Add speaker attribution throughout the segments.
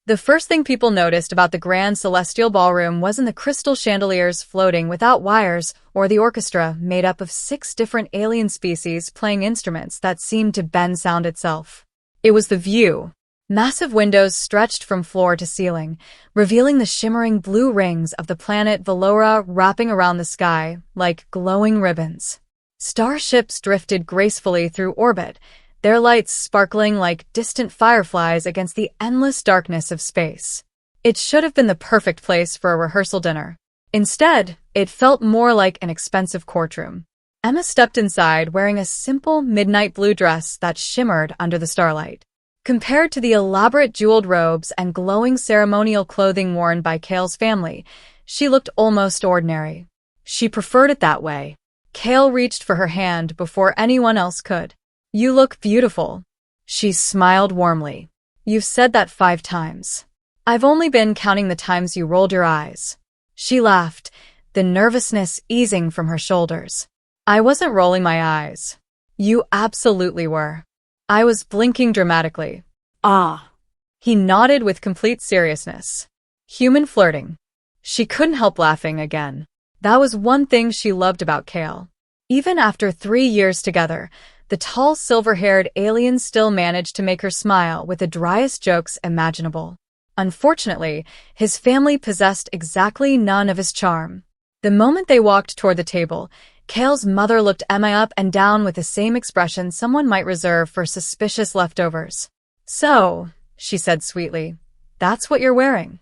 Speaker 1: The first thing people noticed about the grand celestial ballroom wasn't the crystal chandeliers floating without wires or the orchestra made up of 6 different alien species playing instruments that seemed to bend sound itself. It was the view. Massive windows stretched from floor to ceiling, revealing the shimmering blue rings of the planet Valora wrapping around the sky like glowing ribbons. Starships drifted gracefully through orbit, their lights sparkling like distant fireflies against the endless darkness of space. It should have been the perfect place for a rehearsal dinner. Instead, it felt more like an expensive courtroom. Emma stepped inside wearing a simple midnight blue dress that shimmered under the starlight. Compared to the elaborate jeweled robes and glowing ceremonial clothing worn by Cale's family, she looked almost ordinary. She preferred it that way. Cale reached for her hand before anyone else could. "You look beautiful." She smiled warmly. "You've said that 5 times. I've only been counting the times you rolled your eyes." She laughed, the nervousness easing from her shoulders. "I wasn't rolling my eyes. You absolutely were." "I was blinking dramatically." "Ah." He nodded with complete seriousness. Human flirting. She couldn't help laughing again. That was one thing she loved about Cale. Even after 3 years together, the tall silver-haired alien still managed to make her smile with the driest jokes imaginable. Unfortunately, his family possessed exactly none of his charm. The moment they walked toward the table, Cale's mother looked Emma up and down with the same expression someone might reserve for suspicious leftovers. "So," she said sweetly, "that's what you're wearing."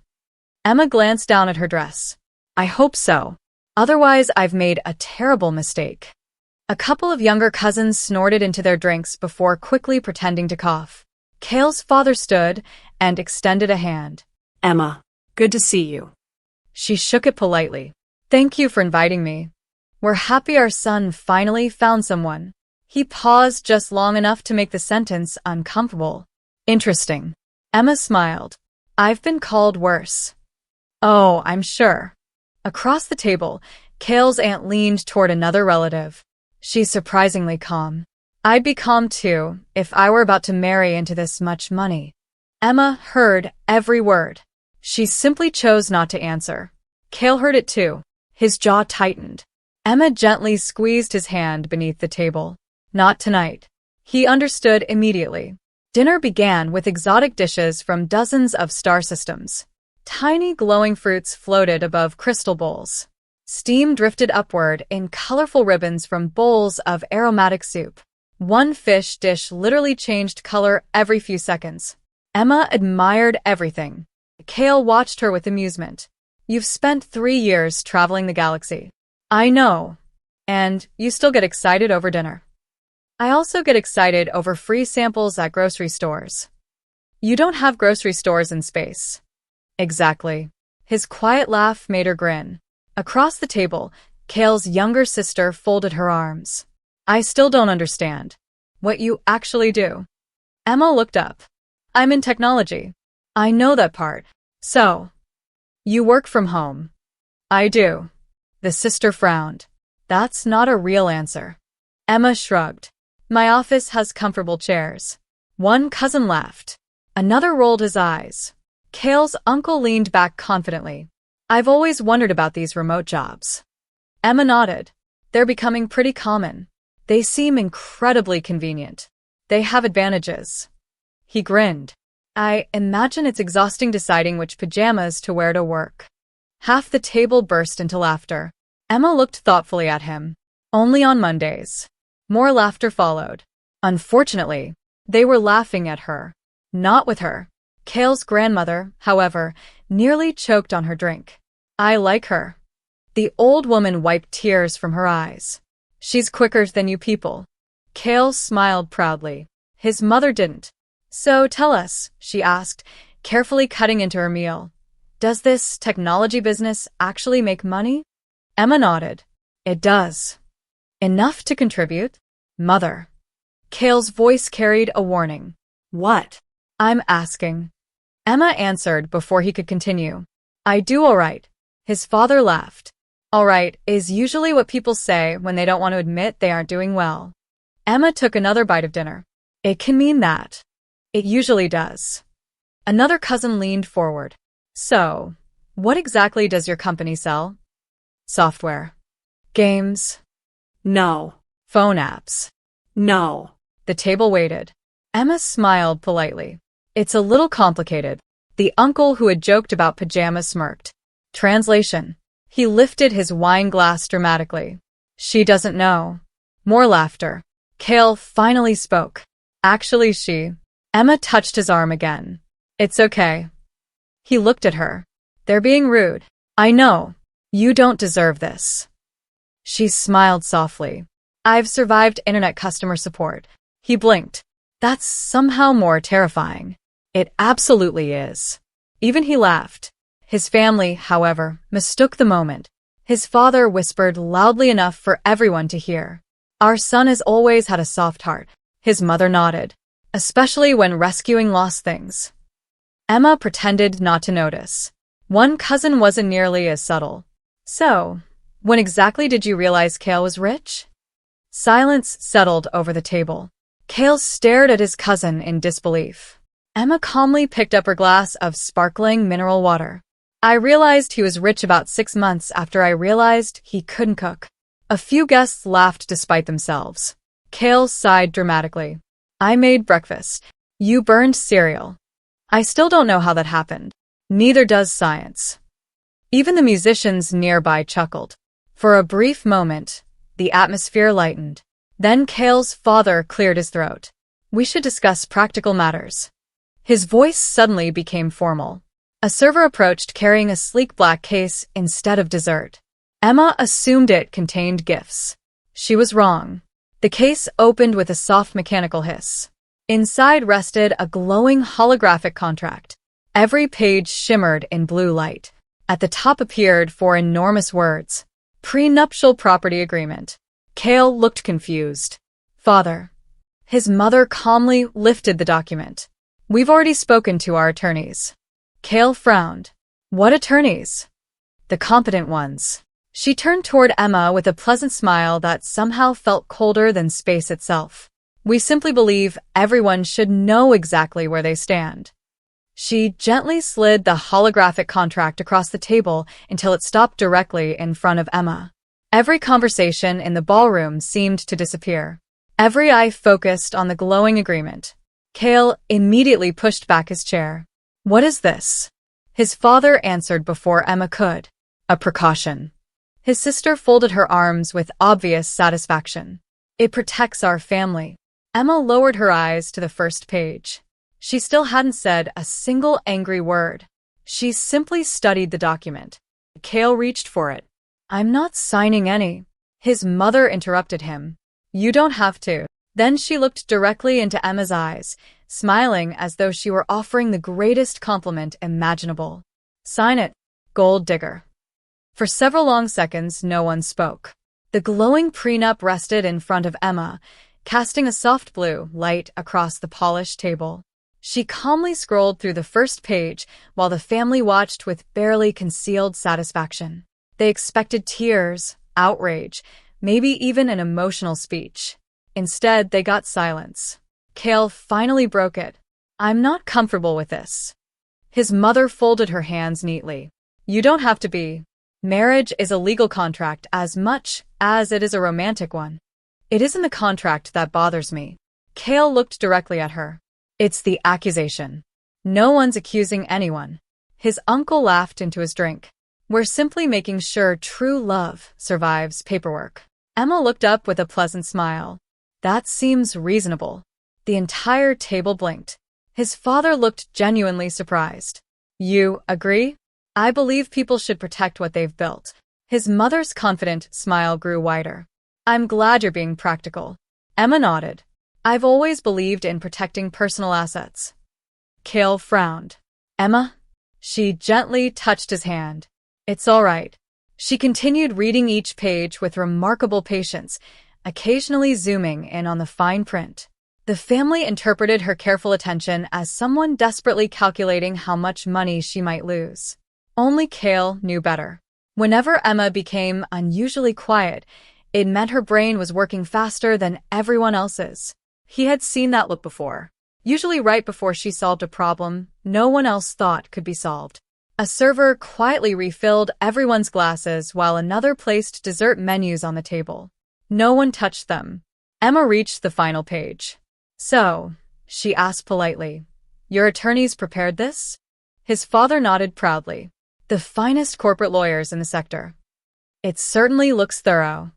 Speaker 1: Emma glanced down at her dress. "I hope so. Otherwise, I've made a terrible mistake." A couple of younger cousins snorted into their drinks before quickly pretending to cough. Cale's father stood and extended a hand.
Speaker 2: "Emma, good to see you."
Speaker 1: She shook it politely. "Thank you for inviting me. We're happy our son finally found someone." He paused just long enough to make the sentence uncomfortable. "Interesting." Emma smiled. "I've been called worse." "Oh, I'm sure." Across the table, Cale's aunt leaned toward another relative. "She's surprisingly calm." "I'd be calm too if I were about to marry into this much money." Emma heard every word. She simply chose not to answer. Cale heard it too. His jaw tightened. Emma gently squeezed his hand beneath the table. "Not tonight." He understood immediately. Dinner began with exotic dishes from dozens of star systems. Tiny glowing fruits floated above crystal bowls. Steam drifted upward in colorful ribbons from bowls of aromatic soup. One fish dish literally changed color every few seconds. Emma admired everything. Cale watched her with amusement. "You've spent 3 years traveling the galaxy." "I know. And you still get excited over dinner." "I also get excited over free samples at grocery stores." "You don't have grocery stores in space." "Exactly." His quiet laugh made her grin. Across the table, Cale's younger sister folded her arms. "I still don't understand what you actually do." Emma looked up. "I'm in technology." "I know that part." "So, you work from home?" "I do." The sister frowned. "That's not a real answer." Emma shrugged. "My office has comfortable chairs." One cousin laughed. Another rolled his eyes. Cale's uncle leaned back confidently. "I've always wondered about these remote jobs." Emma nodded. "They're becoming pretty common. They seem incredibly convenient. They have advantages." He grinned. "I imagine it's exhausting deciding which pajamas to wear to work." Half the table burst into laughter. Emma looked thoughtfully at him. "Only on Mondays." More laughter followed. Unfortunately, they were laughing at her, not with her. Cale's grandmother, however, nearly choked on her drink. "I like her." The old woman wiped tears from her eyes. "She's quicker than you people." Cale smiled proudly. His mother didn't. "So tell us," she asked, carefully cutting into her meal. "Does this technology business actually make money?" Emma nodded. "It does." "Enough to contribute?" "Mother." Cale's voice carried a warning. "What?" "I'm asking." Emma answered before he could continue. "I do all right." His father laughed. "All right is usually what people say when they don't want to admit they aren't doing well." Emma took another bite of dinner. "It can mean that." "It usually does." Another cousin leaned forward. So, what exactly does your company sell? Software. Games.
Speaker 2: No.
Speaker 1: Phone apps.
Speaker 2: No.
Speaker 1: The table waited. Emma smiled politely. It's a little complicated. The uncle who had joked about pajamas smirked. Translation. He lifted his wine glass dramatically. She doesn't know. More laughter. Cale finally spoke. Actually, she. Emma touched his arm again. It's okay. He looked at her. They're being rude. I know. You don't deserve this. She smiled softly. I've survived internet customer support. He blinked. That's somehow more terrifying. It absolutely is. Even he laughed. His family, however, mistook the moment. His father whispered loudly enough for everyone to hear. Our son has always had a soft heart. His mother nodded. Especially when rescuing lost things. Emma pretended not to notice. One cousin wasn't nearly as subtle. So, when exactly did you realize Cale was rich? Silence settled over the table. Cale stared at his cousin in disbelief. Emma calmly picked up her glass of sparkling mineral water. I realized he was rich about 6 months after I realized he couldn't cook. A few guests laughed despite themselves. Cale sighed dramatically. I made breakfast. You burned cereal. I still don't know how that happened. Neither does science. Even the musicians nearby chuckled. For a brief moment, the atmosphere lightened. Then Cale's father cleared his throat. We should discuss practical matters. His voice suddenly became formal. A server approached carrying a sleek black case instead of dessert. Emma assumed it contained gifts. She was wrong. The case opened with a soft mechanical hiss. Inside rested a glowing holographic contract. Every page shimmered in blue light. At the top appeared 4 enormous words. Prenuptial property agreement. Cale looked confused. Father. His mother calmly lifted the document. We've already spoken to our attorneys. Cale frowned. What attorneys? The competent ones. She turned toward Emma with a pleasant smile that somehow felt colder than space itself. We simply believe everyone should know exactly where they stand. She gently slid the holographic contract across the table until it stopped directly in front of Emma. Every conversation in the ballroom seemed to disappear. Every eye focused on the glowing agreement. Cale immediately pushed back his chair. What is this? His father answered before Emma could. A precaution. His sister folded her arms with obvious satisfaction. It protects our family. Emma lowered her eyes to the first page. She still hadn't said a single angry word. She simply studied the document. Cale reached for it. I'm not signing any. His mother interrupted him. You don't have to. Then she looked directly into Emma's eyes, smiling as though she were offering the greatest compliment imaginable. Sign it, gold digger. For several long seconds, no one spoke. The glowing prenup rested in front of Emma, casting a soft blue light across the polished table. She calmly scrolled through the first page while the family watched with barely concealed satisfaction. They expected tears, outrage, maybe even an emotional speech. Instead, they got silence. Cale finally broke it. I'm not comfortable with this. His mother folded her hands neatly. You don't have to be. Marriage is a legal contract as much as it is a romantic one. It isn't the contract that bothers me. Cale looked directly at her. It's the accusation. No one's accusing anyone. His uncle laughed into his drink. We're simply making sure true love survives paperwork. Emma looked up with a pleasant smile. That seems reasonable. The entire table blinked. His father looked genuinely surprised. You agree? I believe people should protect what they've built. His mother's confident smile grew wider. I'm glad you're being practical. Emma nodded. I've always believed in protecting personal assets. Cale frowned. Emma? She gently touched his hand. It's all right. She continued reading each page with remarkable patience, occasionally zooming in on the fine print. The family interpreted her careful attention as someone desperately calculating how much money she might lose. Only Cale knew better. Whenever Emma became unusually quiet, it meant her brain was working faster than everyone else's. He had seen that look before. Usually right before she solved a problem no one else thought could be solved. A server quietly refilled everyone's glasses while another placed dessert menus on the table. No one touched them. Emma reached the final page. "So," she asked politely, "your attorneys prepared this?" His father nodded proudly. "The finest corporate lawyers in the sector." "It certainly looks thorough."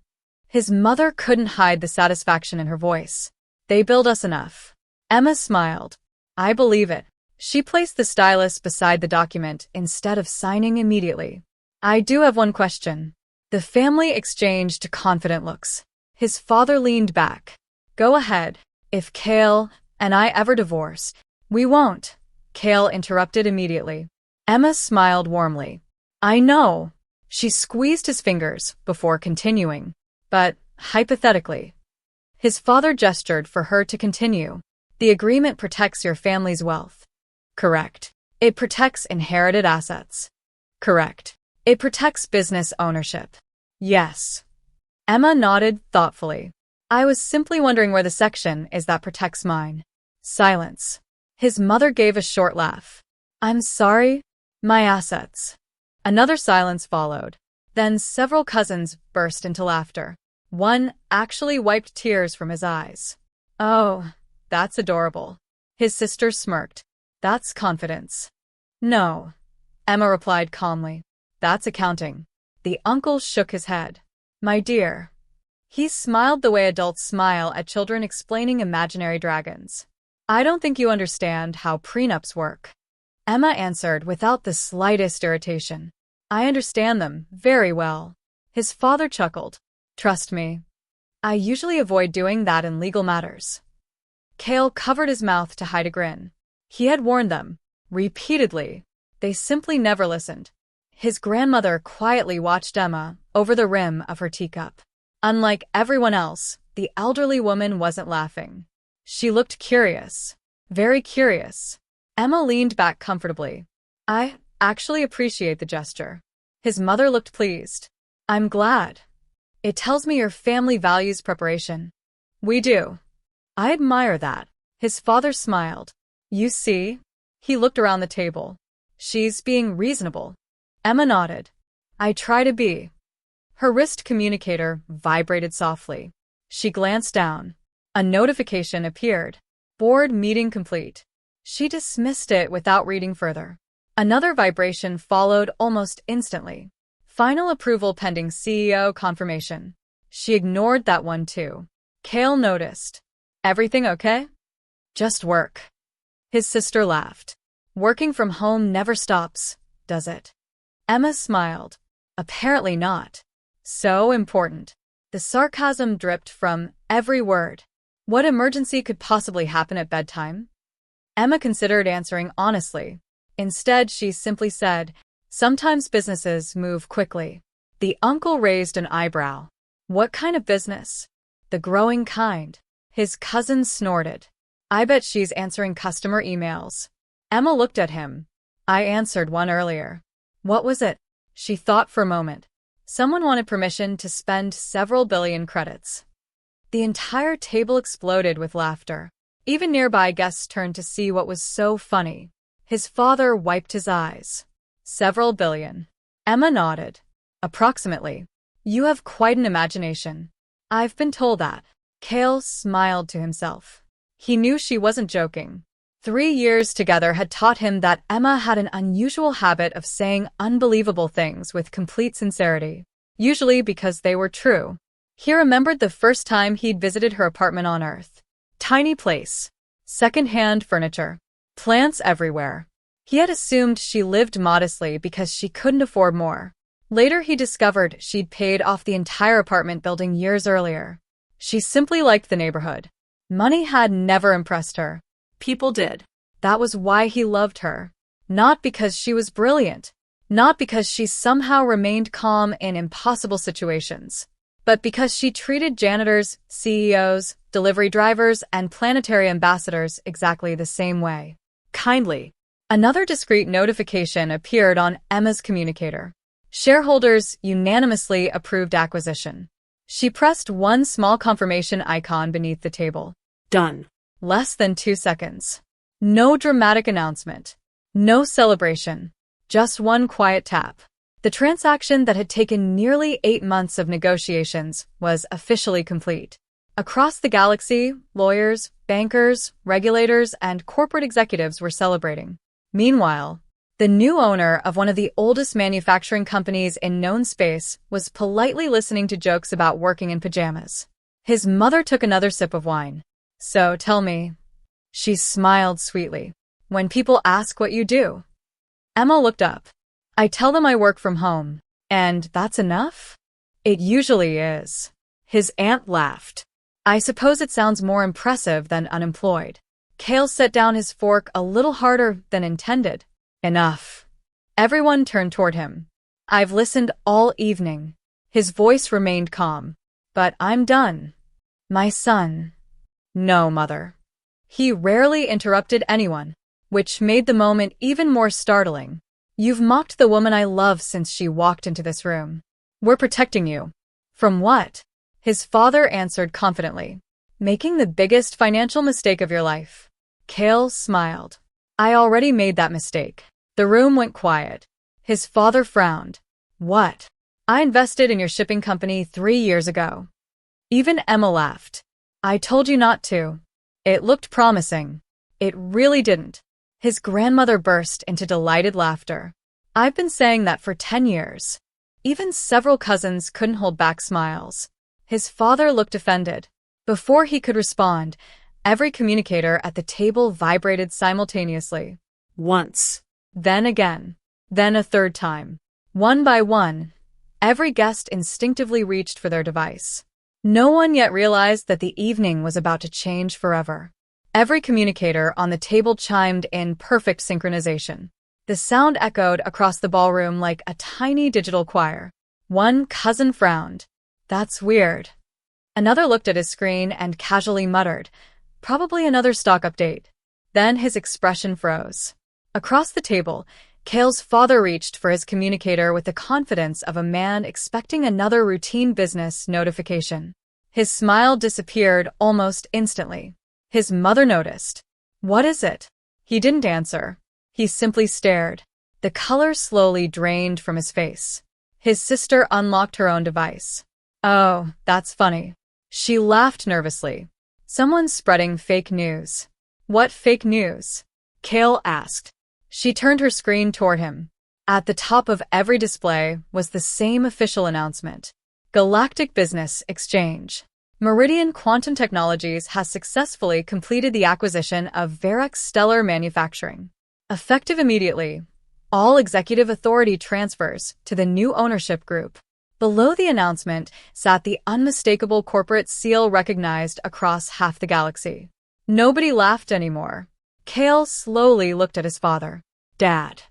Speaker 1: His mother couldn't hide the satisfaction in her voice. "They billed us enough." Emma smiled. "I believe it." She placed the stylus beside the document instead of signing immediately. "I do have one question." The family exchanged confident looks. His father leaned back. "Go ahead. If Cale and I ever divorce, we won't." Cale interrupted immediately. Emma smiled warmly. "I know." She squeezed his fingers before continuing. "But, hypothetically." His father gestured for her to continue. "The agreement protects your family's wealth." "Correct." "It protects inherited assets." "Correct." "It protects business ownership." "Yes." Emma nodded thoughtfully. "I was simply wondering where the section is that protects mine." Silence. His mother gave a short laugh. "I'm sorry? My assets." Another silence followed. Then several cousins burst into laughter. One actually wiped tears from his eyes. "Oh, that's adorable." His sister smirked. "That's confidence." "No," Emma replied calmly. "That's accounting." The uncle shook his head. "My dear." He smiled the way adults smile at children explaining imaginary dragons. "I don't think you understand how prenups work." Emma answered without the slightest irritation. "I understand them very well." His father chuckled. "Trust me. I usually avoid doing that in legal matters." Cale covered his mouth to hide a grin. He had warned them, repeatedly. They simply never listened. His grandmother quietly watched Emma over the rim of her teacup. Unlike everyone else, the elderly woman wasn't laughing. She looked curious. Very curious. Emma leaned back comfortably. "I actually appreciate the gesture." His mother looked pleased. "I'm glad. It tells me your family values preparation." "We do." "I admire that." His father smiled. "You see?" He looked around the table. "She's being reasonable." Emma nodded. "I try to be." Her wrist communicator vibrated softly. She glanced down. A notification appeared. "Board meeting complete." She dismissed it without reading further. Another vibration followed almost instantly. "Final approval pending CEO confirmation." She ignored that one too. Cale noticed. "Everything okay?" "Just work." His sister laughed. "Working from home never stops, does it?" Emma smiled. "Apparently not." "So important." The sarcasm dripped from every word. What emergency could possibly happen at bedtime? Emma considered answering honestly. Instead, she simply said, "Sometimes businesses move quickly." The uncle raised an eyebrow. "What kind of business?" "The growing kind." His cousin snorted. "I bet she's answering customer emails." Emma looked at him. "I answered one earlier." "What was it?" She thought for a moment. Someone wanted permission to spend several billion credits. The entire table exploded with laughter. Even nearby guests turned to see what was so funny. His father wiped his eyes. "Several billion." Emma nodded. "Approximately." "You have quite an imagination." "I've been told that." Cale smiled to himself. He knew she wasn't joking. 3 years together had taught him that Emma had an unusual habit of saying unbelievable things with complete sincerity, usually because they were true. He remembered the first time he'd visited her apartment on Earth. Tiny place. Second-hand furniture. Plants everywhere. He had assumed she lived modestly because she couldn't afford more. Later he discovered she'd paid off the entire apartment building years earlier. She simply liked the neighborhood. Money had never impressed her. People did. That was why he loved her. Not because she was brilliant. Not because she somehow remained calm in impossible situations. But because she treated janitors, CEOs, delivery drivers, and planetary ambassadors exactly the same way. Kindly. Another discreet notification appeared on Emma's communicator. Shareholders unanimously approved acquisition. She pressed one small confirmation icon beneath the table.
Speaker 2: Done.
Speaker 1: Less than 2 seconds. No dramatic announcement. No celebration. Just one quiet tap. The transaction that had taken nearly 8 months of negotiations was officially complete. Across the galaxy, lawyers, bankers, regulators, and corporate executives were celebrating. Meanwhile, the new owner of one of the oldest manufacturing companies in known space was politely listening to jokes about working in pajamas. His mother took another sip of wine. So tell me. She smiled sweetly. When people ask what you do. Emma looked up. I tell them I work from home. And that's enough? It usually is. His aunt laughed. I suppose it sounds more impressive than unemployed. Cale set down his fork a little harder than intended. Enough. Everyone turned toward him. I've listened all evening. His voice remained calm. But I'm done. My son. No, mother. He rarely interrupted anyone, which made the moment even more startling. You've mocked the woman I love since she walked into this room. We're protecting you. From what? His father answered confidently. Making the biggest financial mistake of your life. Cale smiled. I already made that mistake. The room went quiet. His father frowned. What? I invested in your shipping company 3 years ago. Even Emma laughed. I told you not to. It looked promising. It really didn't. His grandmother burst into delighted laughter. I've been saying that for 10 years. Even several cousins couldn't hold back smiles. His father looked offended. Before he could respond, every communicator at the table vibrated simultaneously.
Speaker 2: Once.
Speaker 1: Then again. Then a third time. One by one, every guest instinctively reached for their device. No one yet realized that the evening was about to change forever. Every communicator on the table chimed in perfect synchronization. The sound echoed across the ballroom like a tiny digital choir. One cousin frowned. That's weird. Another looked at his screen and casually muttered, probably another stock update. Then his expression froze. Across the table, Cale's father reached for his communicator with the confidence of a man expecting another routine business notification. His smile disappeared almost instantly. His mother noticed. What is it? He didn't answer. He simply stared. The color slowly drained from his face. His sister unlocked her own device. Oh, that's funny. She laughed nervously. Someone's spreading fake news. What fake news? Cale asked. She turned her screen toward him. At the top of every display was the same official announcement. Galactic Business Exchange. Meridian Quantum Technologies has successfully completed the acquisition of Verex Stellar Manufacturing. Effective immediately, all executive authority transfers to the new ownership group. Below the announcement sat the unmistakable corporate seal recognized across half the galaxy. Nobody laughed anymore. Cale slowly looked at his father. Dad.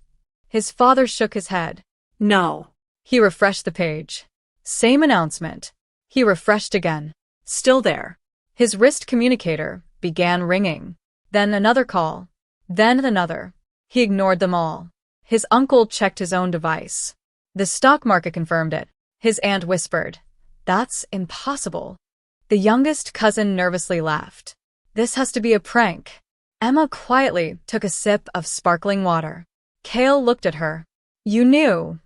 Speaker 1: His father shook his head.
Speaker 2: No.
Speaker 1: He refreshed the page. Same announcement. He refreshed again. Still there. His wrist communicator began ringing. Then another call. Then another. He ignored them all. His uncle checked his own device. The stock market confirmed it. His aunt whispered, That's impossible. The youngest cousin nervously laughed. This has to be a prank. Emma quietly took a sip of sparkling water. Cale looked at her. You knew.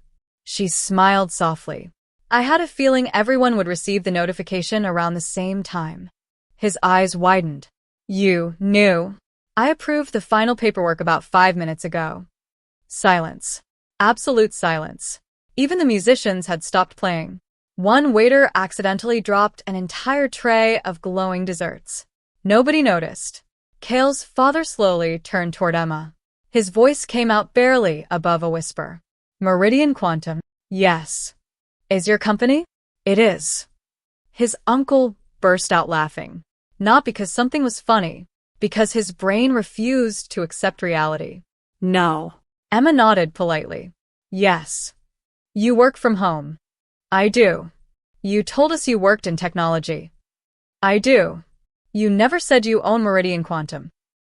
Speaker 1: She smiled softly. I had a feeling everyone would receive the notification around the same time. His eyes widened. You knew. I approved the final paperwork about 5 minutes ago. Silence. Absolute silence. Even the musicians had stopped playing. One waiter accidentally dropped an entire tray of glowing desserts. Nobody noticed. Cale's father slowly turned toward Emma. His voice came out barely above a whisper. Meridian Quantum. Yes. Is your company? It is. His uncle burst out laughing. Not because something was funny, because his brain refused to accept reality.
Speaker 2: No.
Speaker 1: Emma nodded politely. Yes. You work from home. I do. You told us you worked in technology. I do. You never said you own Meridian Quantum.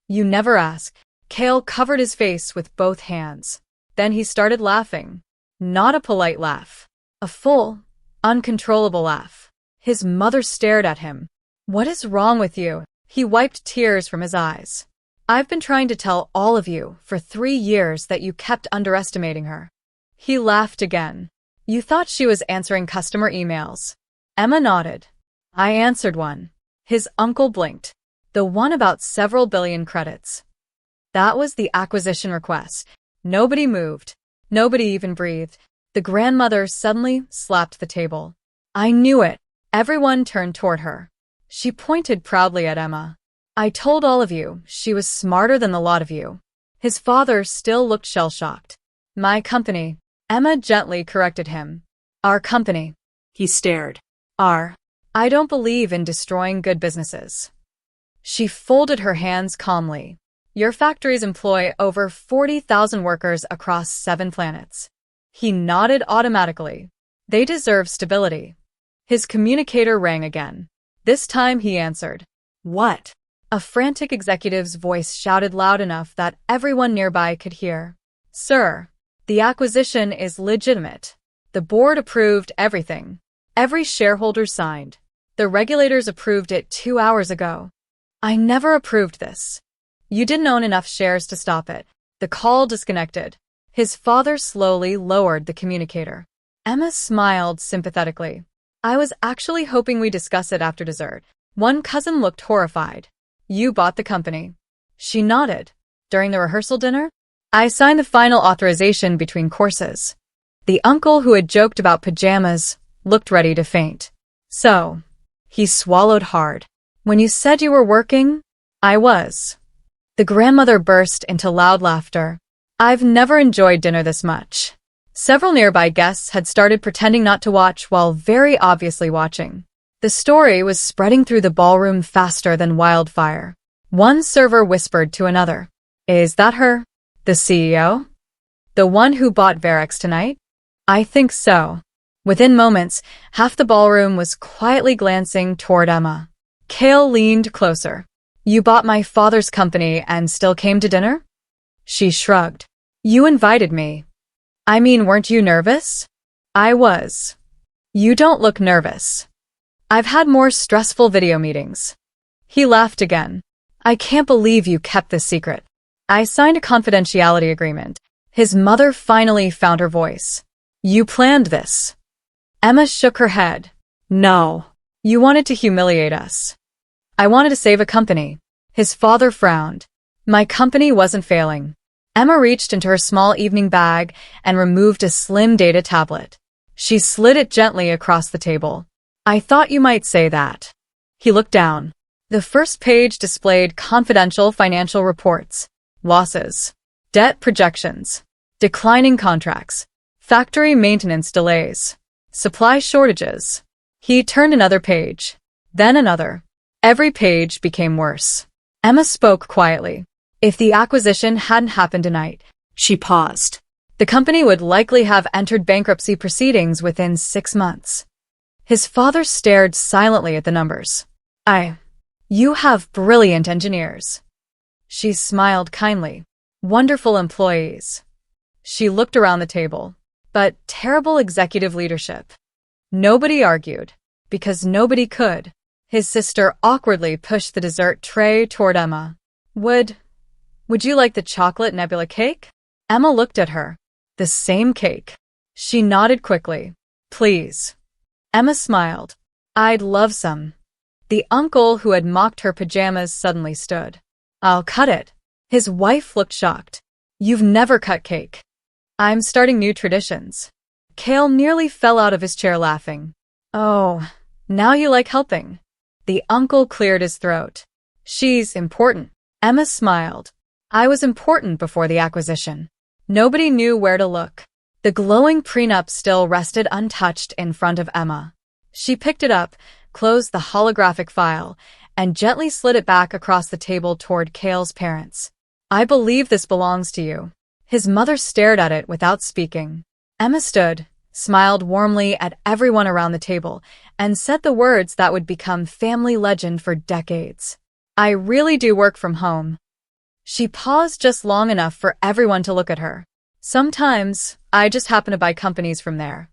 Speaker 1: You never asked. Cale covered his face with both hands. Then he started laughing. Not a polite laugh. A full, uncontrollable laugh. His mother stared at him. What is wrong with you? He wiped tears from his eyes. I've been trying to tell all of you for 3 years that you kept underestimating her. He laughed again. You thought she was answering customer emails. Emma nodded. I answered one. His uncle blinked. The one about several billion credits. That was the acquisition request. Nobody moved. Nobody even breathed. The grandmother suddenly slapped the table. I knew it. Everyone turned toward her. She pointed proudly at Emma. I told all of you she was smarter than the lot of you. His father still looked shell-shocked. My company. Emma gently corrected him. Our company.
Speaker 2: He stared.
Speaker 1: Our. I don't believe in destroying good businesses. She folded her hands calmly. Your factories employ over 40,000 workers across 7 planets. He nodded automatically. They deserve stability. His communicator rang again. This time he answered.
Speaker 2: What?
Speaker 1: A frantic executive's voice shouted loud enough that everyone nearby could hear. Sir, the acquisition is legitimate. The board approved everything. Every shareholder signed. The regulators approved it 2 hours ago. I never approved this. You didn't own enough shares to stop it. The call disconnected. His father slowly lowered the communicator. Emma smiled sympathetically. I was actually hoping we'd discuss it after dessert. One cousin looked horrified. You bought the company. She nodded. During the rehearsal dinner, I signed the final authorization between courses. The uncle who had joked about pajamas looked ready to faint. So, he swallowed hard. When you said you were working, I was. The grandmother burst into loud laughter. I've never enjoyed dinner this much. Several nearby guests had started pretending not to watch while very obviously watching. The story was spreading through the ballroom faster than wildfire. One server whispered to another. Is that her? The CEO? The one who bought Varex tonight? I think so. Within moments, half the ballroom was quietly glancing toward Emma. Kale leaned closer. You bought my father's company and still came to dinner? She shrugged. You invited me. I mean, weren't you nervous? I was. You don't look nervous. I've had more stressful video meetings. He laughed again. I can't believe you kept this secret. I signed a confidentiality agreement. His mother finally found her voice. You planned this. Emma shook her head. No. You wanted to humiliate us. I wanted to save a company. His father frowned. My company wasn't failing. Emma reached into her small evening bag and removed a slim data tablet. She slid it gently across the table. I thought you might say that. He looked down. The first page displayed confidential financial reports, losses, debt projections, declining contracts, factory maintenance delays, supply shortages. He turned another page, then another. Every page became worse. Emma spoke quietly. If the acquisition hadn't happened tonight,
Speaker 2: She paused.
Speaker 1: the company would likely have entered bankruptcy proceedings within 6 months. His father stared silently at the numbers. You have brilliant engineers. She smiled kindly. Wonderful employees. She looked around the table. But terrible executive leadership. Nobody argued, because nobody could. His sister awkwardly pushed the dessert tray toward Emma. Would you like the chocolate nebula cake? Emma looked at her. The same cake. She nodded quickly. Please. Emma smiled. I'd love some. The uncle who had mocked her pajamas suddenly stood. I'll cut it. His wife looked shocked. You've never cut cake. I'm starting new traditions. Kale nearly fell out of his chair laughing. Oh, now you like helping. The uncle cleared his throat. She's important. Emma smiled. I was important before the acquisition. Nobody knew where to look. The glowing prenup still rested untouched in front of Emma. She picked it up, closed the holographic file, and gently slid it back across the table toward Kale's parents. I believe this belongs to you. His mother stared at it without speaking. Emma stood, smiled warmly at everyone around the table, and said the words that would become family legend for decades. I really do work from home. She paused just long enough for everyone to look at her. Sometimes, I just happen to buy companies from there.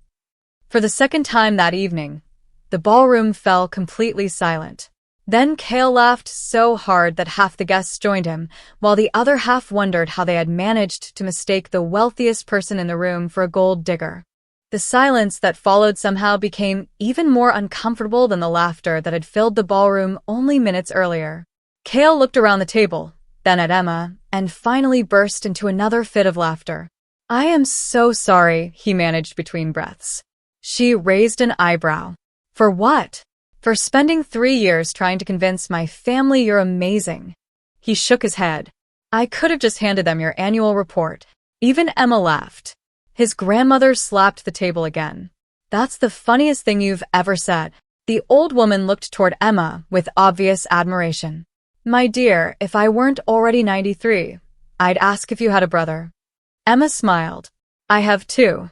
Speaker 1: For the second time that evening, the ballroom fell completely silent. Then Kale laughed so hard that half the guests joined him, while the other half wondered how they had managed to mistake the wealthiest person in the room for a gold digger. The silence that followed somehow became even more uncomfortable than the laughter that had filled the ballroom only minutes earlier. Kale looked around the table, then at Emma, and finally burst into another fit of laughter. "I am so sorry," he managed between breaths. She raised an eyebrow. "For what?" "For spending 3 years trying to convince my family you're amazing." He shook his head. "I could have just handed them your annual report." Even Emma laughed. His grandmother slapped the table again. "That's the funniest thing you've ever said." The old woman looked toward Emma with obvious admiration. "My dear, if I weren't already 93, I'd ask if you had a brother." Emma smiled. "I have two."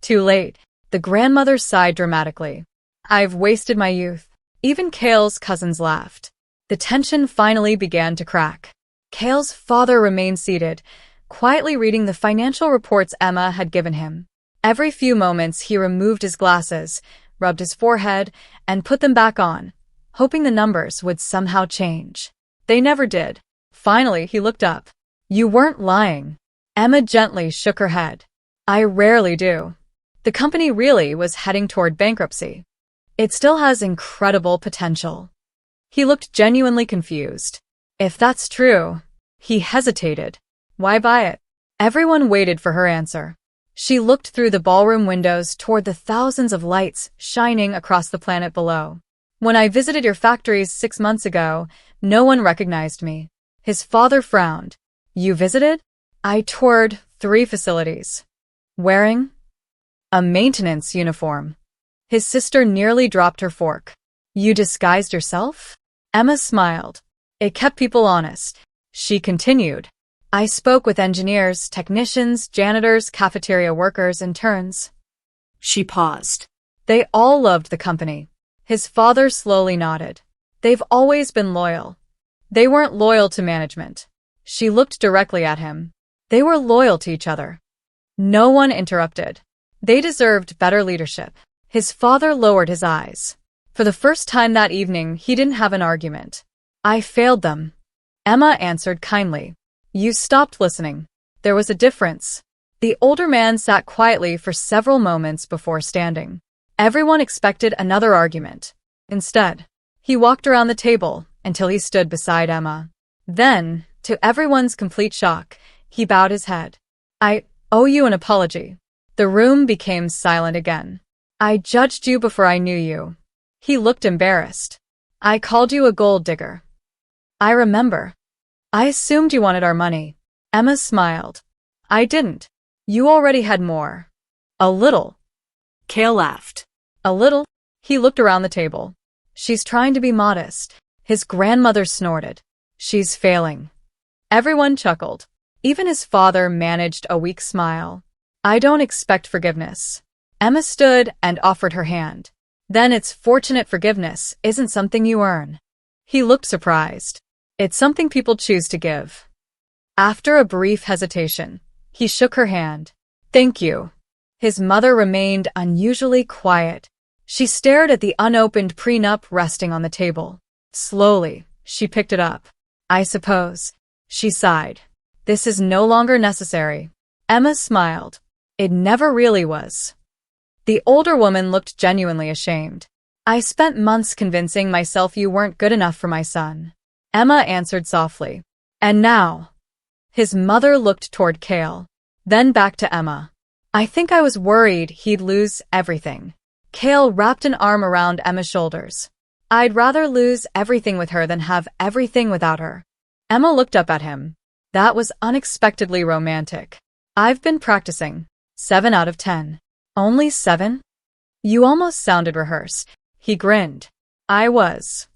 Speaker 1: "Too late." The grandmother sighed dramatically. "I've wasted my youth." Even Kale's cousins laughed. The tension finally began to crack. Kale's father remained seated, quietly reading the financial reports Emma had given him. Every few moments he removed his glasses, rubbed his forehead, and put them back on, hoping the numbers would somehow change. They never did. Finally, he looked up. "You weren't lying." Emma gently shook her head. "I rarely do." The company really was heading toward bankruptcy. It still has incredible potential. He looked genuinely confused. "If that's true," he hesitated. "Why buy it?" Everyone waited for her answer. She looked through the ballroom windows toward the thousands of lights shining across the planet below. "When I visited your factories 6 months ago, no one recognized me." His father frowned. "You visited?" "I toured 3 facilities." "Wearing?" "A maintenance uniform." His sister nearly dropped her fork. "You disguised yourself?" Emma smiled. "It kept people honest." She continued. "I spoke with engineers, technicians, janitors, cafeteria workers, interns."
Speaker 2: She paused.
Speaker 1: "They all loved the company." His father slowly nodded. "They've always been loyal." "They weren't loyal to management." She looked directly at him. "They were loyal to each other." No one interrupted. They deserved better leadership. His father lowered his eyes. For the first time that evening, he didn't have an argument. "I failed them." Emma answered kindly. "You stopped listening." There was a difference. The older man sat quietly for several moments before standing. Everyone expected another argument. Instead, he walked around the table until he stood beside Emma. Then, to everyone's complete shock, he bowed his head. "I owe you an apology." The room became silent again. "I judged you before I knew you." He looked embarrassed. "I called you a gold digger." "I remember." "I assumed you wanted our money." Emma smiled. "I didn't. You already had more." "A little."
Speaker 2: Kale laughed.
Speaker 1: "A little?" He looked around the table. "She's trying to be modest." His grandmother snorted. "She's failing." Everyone chuckled. Even his father managed a weak smile. "I don't expect forgiveness." Emma stood and offered her hand. "Then it's fortunate forgiveness isn't something you earn." He looked surprised. "It's something people choose to give." After a brief hesitation, he shook her hand. "Thank you." His mother remained unusually quiet. She stared at the unopened prenup resting on the table. Slowly, she picked it up. "I suppose." She sighed. "This is no longer necessary." Emma smiled. "It never really was." The older woman looked genuinely ashamed. "I spent months convincing myself you weren't good enough for my son." Emma answered softly. "And now?" His mother looked toward Kale, then back to Emma. "I think I was worried he'd lose everything." Kale wrapped an arm around Emma's shoulders. "I'd rather lose everything with her than have everything without her." Emma looked up at him. That was unexpectedly romantic. "I've been practicing." 7 out of 10. "Only 7? You almost sounded rehearsed." He grinned. "I was."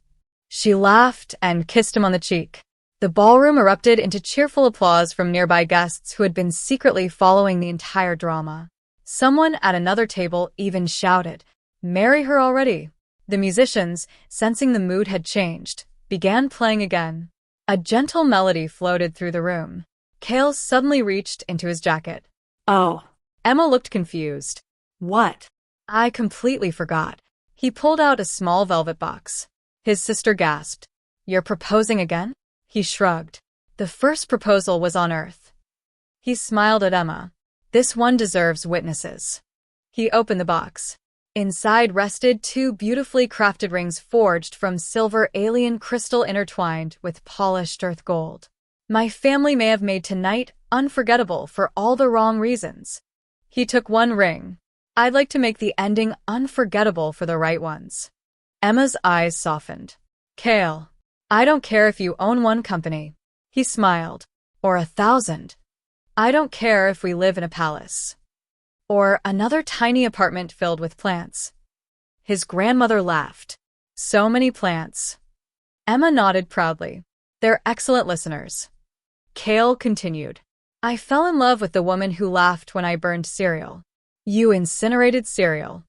Speaker 1: She laughed and kissed him on the cheek. The ballroom erupted into cheerful applause from nearby guests who had been secretly following the entire drama. Someone at another table even shouted, "Marry her already." The musicians, sensing the mood had changed, began playing again. A gentle melody floated through the room. Kale suddenly reached into his jacket.
Speaker 2: "Oh."
Speaker 1: Emma looked confused.
Speaker 2: "What?"
Speaker 1: "I completely forgot." He pulled out a small velvet box. His sister gasped. You're proposing again? He shrugged. The first proposal was on Earth. He smiled at Emma. This one deserves witnesses. He opened the box. Inside rested two beautifully crafted rings forged from silver alien crystal intertwined with polished earth gold. My family may have made tonight unforgettable for all the wrong reasons. He took one ring. I'd like to make the ending unforgettable for the right ones. Emma's eyes softened. Cale, I don't care if you own one company. He smiled. Or 1,000. I don't care if we live in a palace. Or another tiny apartment filled with plants. His grandmother laughed. So many plants. Emma nodded proudly. They're excellent listeners. Cale continued. I fell in love with the woman who laughed when I burned cereal. You incinerated cereal.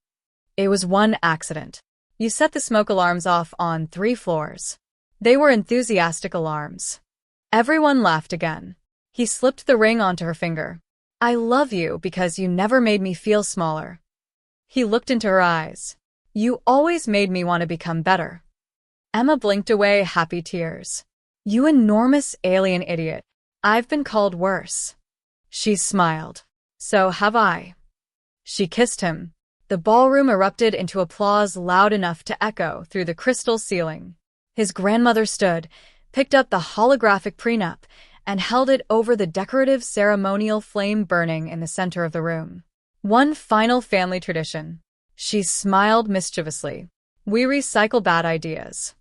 Speaker 1: It was one accident. You set the smoke alarms off on 3 floors. They were enthusiastic alarms. Everyone laughed again. He slipped the ring onto her finger. I love you because you never made me feel smaller. He looked into her eyes. You always made me want to become better. Emma blinked away happy tears. You enormous alien idiot. I've been called worse. She smiled. So have I. She kissed him. The ballroom erupted into applause loud enough to echo through the crystal ceiling. His grandmother stood, picked up the holographic prenup, and held it over the decorative ceremonial flame burning in the center of the room. One final family tradition. She smiled mischievously. We recycle bad ideas.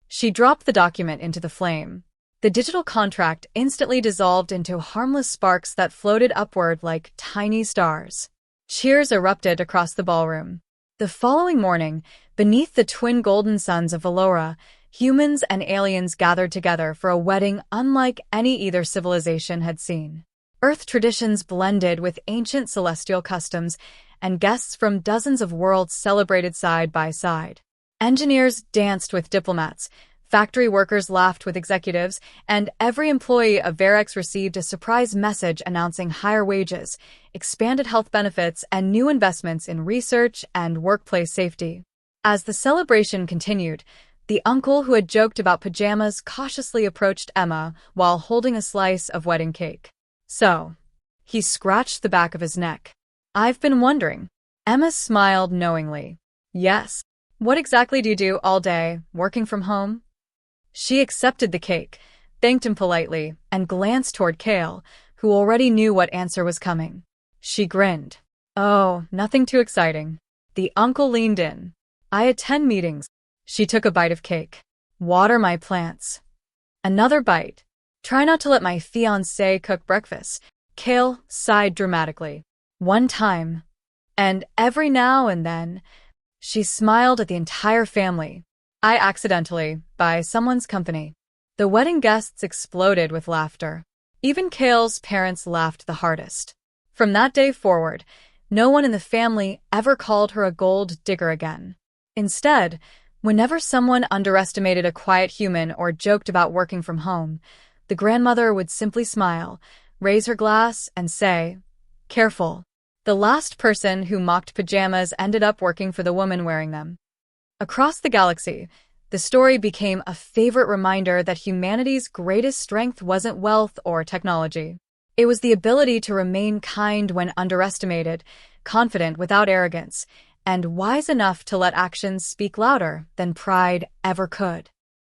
Speaker 1: She dropped the document into the flame. The digital contract instantly dissolved into harmless sparks that floated upward like tiny stars. Cheers erupted across the ballroom. The following morning, beneath the twin golden suns of Valora, humans and aliens gathered together for a wedding unlike any either civilization had seen. Earth traditions blended with ancient celestial customs, and guests from dozens of worlds celebrated side by side. Engineers danced with diplomats, factory workers laughed with executives, and every employee of Varex received a surprise message announcing higher wages, expanded health benefits, and new investments in research and workplace safety. As the celebration continued, the uncle who had joked about pajamas cautiously approached Emma while holding a slice of wedding cake. So, he scratched the back of his neck. I've been wondering. Emma smiled knowingly. Yes. What exactly do you do all day, working from home? She accepted the cake, thanked him politely, and glanced toward Cale, who already knew what answer was coming. She grinned. Oh, nothing too exciting. The uncle leaned in. I attend meetings. She took a bite of cake. Water my plants. Another bite. Try not to let my fiancé cook breakfast. Cale sighed dramatically. One time. And every now and then. She smiled at the entire family. I accidentally, by someone's company. The wedding guests exploded with laughter. Even Cale's parents laughed the hardest. From that day forward, no one in the family ever called her a gold digger again. Instead, whenever someone underestimated a quiet human or joked about working from home, the grandmother would simply smile, raise her glass, and say, Careful. The last person who mocked pajamas ended up working for the woman wearing them. Across the galaxy, the story became a favorite reminder that humanity's greatest strength wasn't wealth or technology. It was the ability to remain kind when underestimated, confident without arrogance, and wise enough to let actions speak louder than pride ever could.